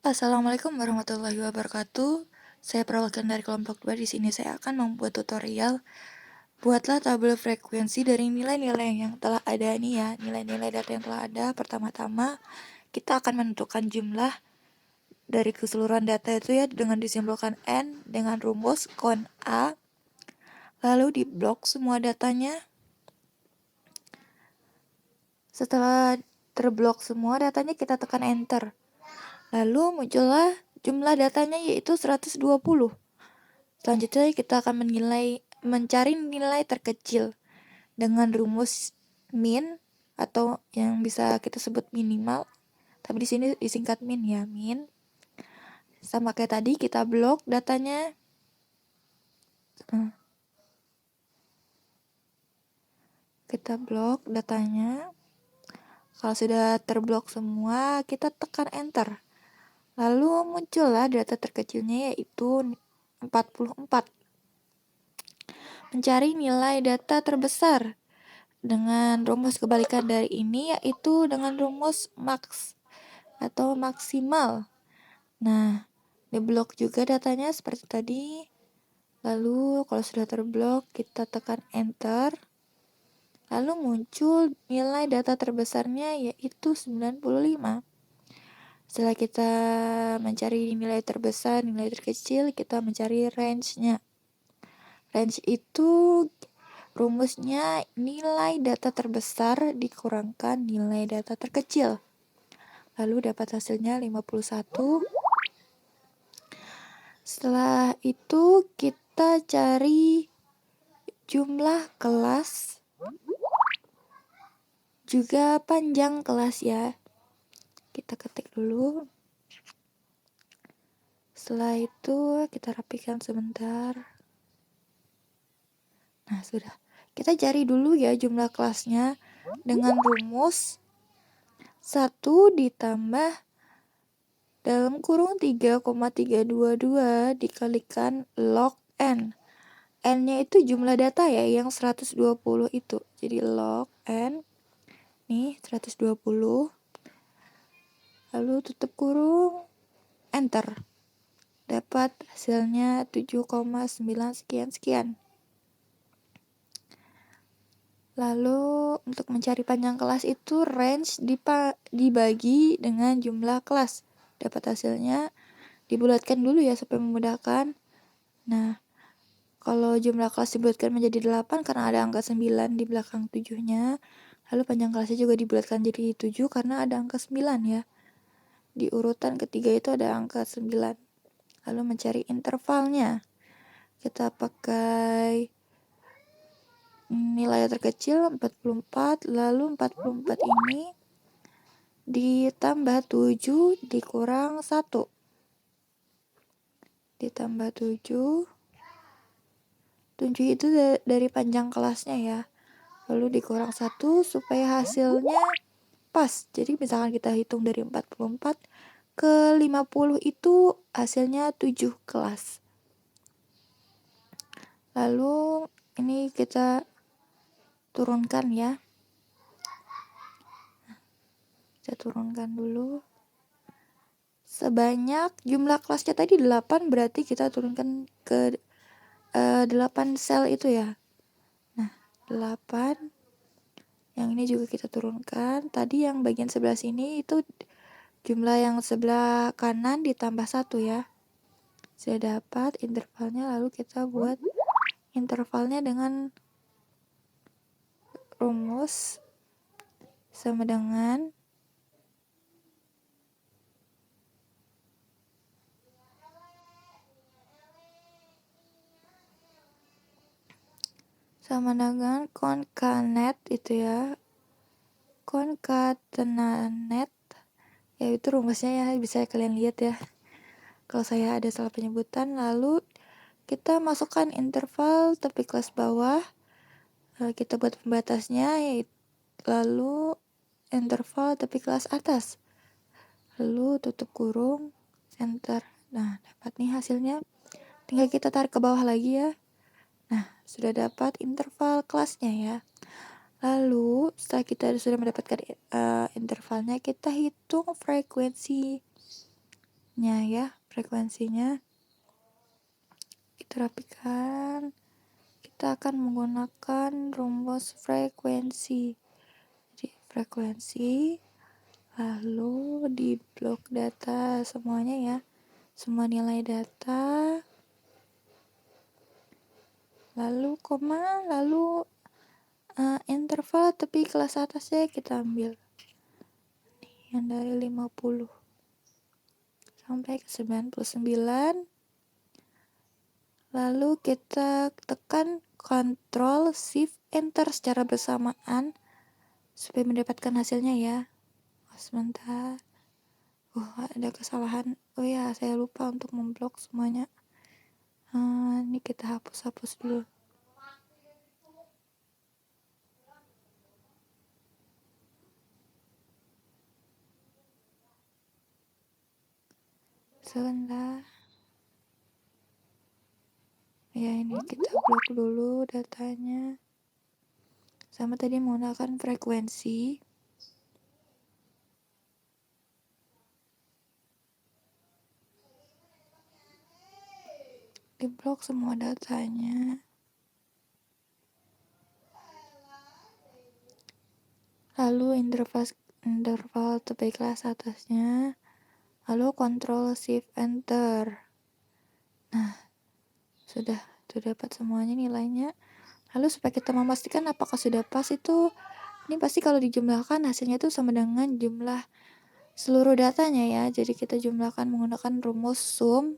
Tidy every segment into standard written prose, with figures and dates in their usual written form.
Assalamualaikum warahmatullahi wabarakatuh. Saya perwakilan dari kelompok 2. Di sini saya akan membuat tutorial. Buatlah tabel frekuensi dari nilai-nilai yang telah ada nih ya. Nilai-nilai data yang telah ada. Pertama-tama kita akan menentukan jumlah dari keseluruhan data itu ya dengan disimbolkan N dengan rumus kon A. Lalu di blok semua datanya. Setelah terblok semua datanya kita tekan enter. Lalu muncullah jumlah datanya yaitu 120. Selanjutnya kita akan mencari nilai terkecil dengan rumus min atau yang bisa kita sebut minimal, tapi di sini disingkat min ya, min. Sama kayak tadi kita blok datanya. Kita blok datanya. Kalau sudah terblok semua, kita tekan enter. Lalu muncullah data terkecilnya yaitu 44. Mencari nilai data terbesar dengan rumus kebalikan dari ini yaitu dengan rumus max atau maksimal. Nah, diblok juga datanya seperti tadi. Lalu kalau sudah terblok kita tekan enter. Lalu muncul nilai data terbesarnya yaitu 95. Setelah kita mencari nilai terbesar, nilai terkecil, kita mencari range-nya. Range itu rumusnya nilai data terbesar dikurangkan nilai data terkecil. Lalu dapat hasilnya 51. Setelah itu kita cari jumlah kelas, juga panjang kelas ya. Kita ketik dulu. Setelah itu kita rapikan sebentar. Nah sudah. Kita cari dulu ya jumlah kelasnya dengan rumus 1 ditambah dalam kurung 3,322 dikalikan log N. N-nya itu jumlah data ya, yang 120 itu. Jadi log N, nih 120. Lalu tutup kurung, enter. Dapat hasilnya 7,9 sekian-sekian. Lalu untuk mencari panjang kelas itu range dibagi dengan jumlah kelas. Dapat hasilnya, dibulatkan dulu ya supaya memudahkan. Nah, kalau jumlah kelas dibulatkan menjadi 8 karena ada angka 9 di belakang 7-nya. Lalu panjang kelasnya juga dibulatkan jadi 7 karena ada angka 9 ya. Di urutan ketiga itu ada angka 9. Lalu mencari intervalnya. Kita pakai nilai terkecil 44, lalu 44 ini ditambah 7 dikurang 1. Ditambah 7. 7 itu dari panjang kelasnya ya. Lalu dikurang 1 supaya hasilnya pas. Jadi misalkan kita hitung dari 44 ke 50 itu hasilnya 7 kelas. Lalu ini kita turunkan ya. Kita turunkan dulu. Sebanyak jumlah kelasnya tadi 8, berarti kita turunkan ke 8 sel itu ya. Nah, 8. Yang ini juga kita turunkan. Tadi yang bagian sebelah sini itu jumlah yang sebelah kanan ditambah 1 ya. Sudah dapat intervalnya, lalu kita buat intervalnya dengan rumus sama dengan concatenate itu ya. Concatenate ya, itu rumusnya ya, bisa kalian lihat ya kalau saya ada salah penyebutan. Lalu kita masukkan interval tepi kelas bawah. Kita buat pembatasnya yaitu lalu interval tepi kelas atas. Lalu tutup kurung, enter. Nah, dapat nih hasilnya. Tinggal kita tarik ke bawah lagi ya. Nah, sudah dapat interval kelasnya ya. Lalu setelah kita sudah mendapatkan intervalnya, kita hitung frekuensinya bloknya ya, frekuensinya. Kita rapikan. Kita akan menggunakan rumus frekuensi. Jadi frekuensi, lalu di blok data semuanya ya, semua nilai data, lalu koma, lalu interval tepi kelas atasnya kita ambil yang dari 50 sampai ke 99. Lalu kita tekan Ctrl Shift Enter secara bersamaan supaya mendapatkan hasilnya ya. Sebentar. Ada kesalahan. Oh ya, saya lupa untuk memblok semuanya. Ini kita hapus dulu. Sebentar. Ya, ini kita blok dulu datanya. Sama tadi menggunakan frekuensi. Di blok semua datanya. Lalu interval tepi kelas atasnya. Lalu Ctrl Shift Enter. Nah, sudah dapat semuanya nilainya. Lalu supaya kita memastikan apakah sudah pas itu, ini pasti kalau dijumlahkan hasilnya itu sama dengan jumlah seluruh datanya ya. Jadi kita jumlahkan menggunakan rumus sum,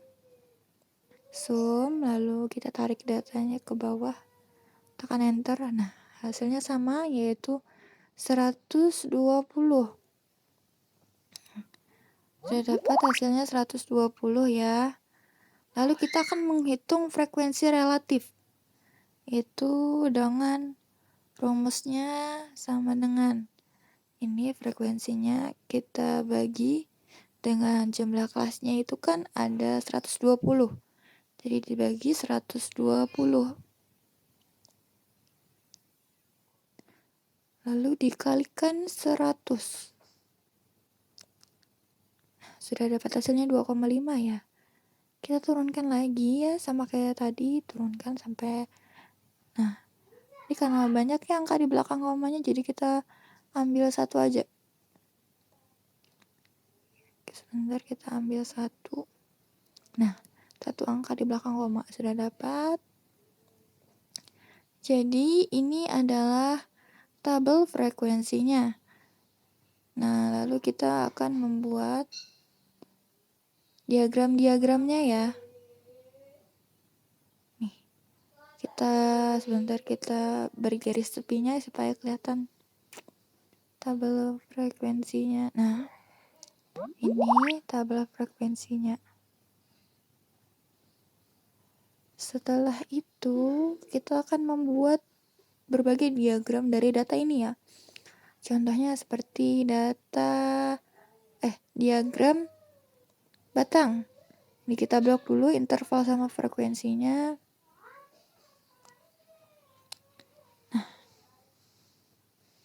lalu kita tarik datanya ke bawah, tekan enter. Nah, hasilnya sama, yaitu 120. Sudah dapat hasilnya 120 ya. Lalu kita akan menghitung frekuensi relatif. Itu dengan rumusnya sama dengan ini, frekuensinya kita bagi dengan jumlah kelasnya itu kan ada 120. Jadi dibagi 120. Lalu dikalikan 100. Sudah dapat hasilnya 2,5 ya. Kita turunkan lagi ya, sama kayak tadi, turunkan sampai. Nah, ini karena banyaknya angka di belakang komanya, jadi kita ambil satu aja. Sebentar, kita ambil satu. Nah, satu angka di belakang koma sudah dapat. Jadi ini adalah tabel frekuensinya. Nah, lalu kita akan membuat diagram-diagramnya ya. Nih, sebentar kita beri garis tepinya supaya kelihatan tabel frekuensinya. Nah, ini tabel frekuensinya. Setelah itu, kita akan membuat berbagai diagram dari data ini ya. Contohnya seperti diagram batang. Ini kita blok dulu interval sama frekuensinya. Nah,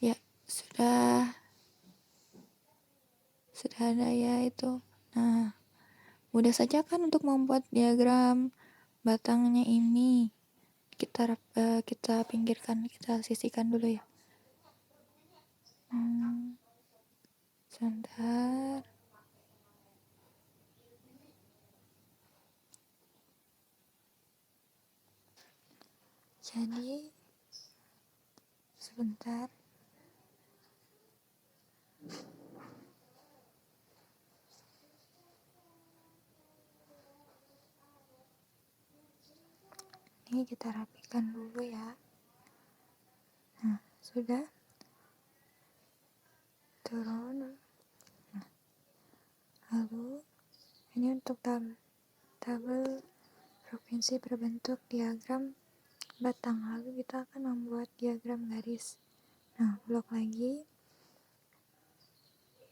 ya sudah ada ya itu. Nah, mudah saja kan untuk membuat diagram batangnya ini. Kita pinggirkan, kita sisihkan dulu ya. Sebentar. Jadi sebentar. Ini kita rapikan dulu ya. Nah, sudah turun. Nah, lalu ini untuk tabel frekuensi berbentuk diagram batang. Lalu kita akan membuat diagram garis. Nah, blok lagi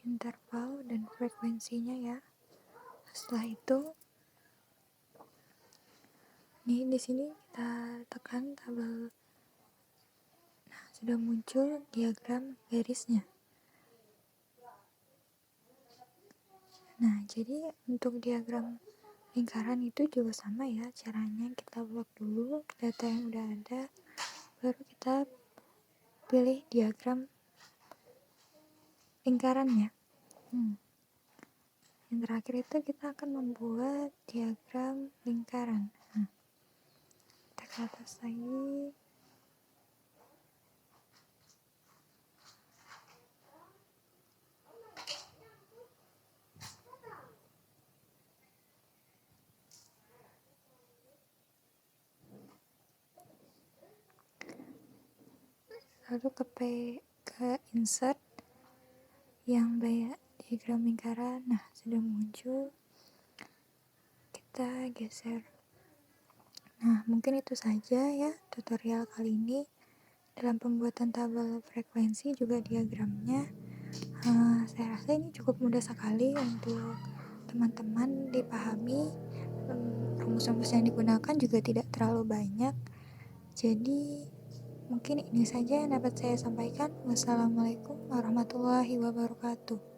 interval dan frekuensinya ya. Setelah itu, di sini kita tekan tabel. Nah, sudah muncul diagram garisnya. Nah, jadi untuk diagram lingkaran itu juga sama ya caranya. Kita blok dulu data yang udah ada, baru kita pilih diagram lingkarannya. Yang terakhir itu kita akan membuat diagram lingkaran. Kita ke atas lagi. Lalu ke insert yang banyak diagram lingkaran. Nah, sudah muncul. Kita geser. Nah, mungkin itu saja ya tutorial kali ini. Dalam pembuatan tabel frekuensi juga diagramnya, saya rasa ini cukup mudah sekali untuk teman-teman dipahami. Rumus-rumus yang digunakan juga tidak terlalu banyak. Jadi mungkin ini saja yang dapat saya sampaikan. Wassalamualaikum warahmatullahi wabarakatuh.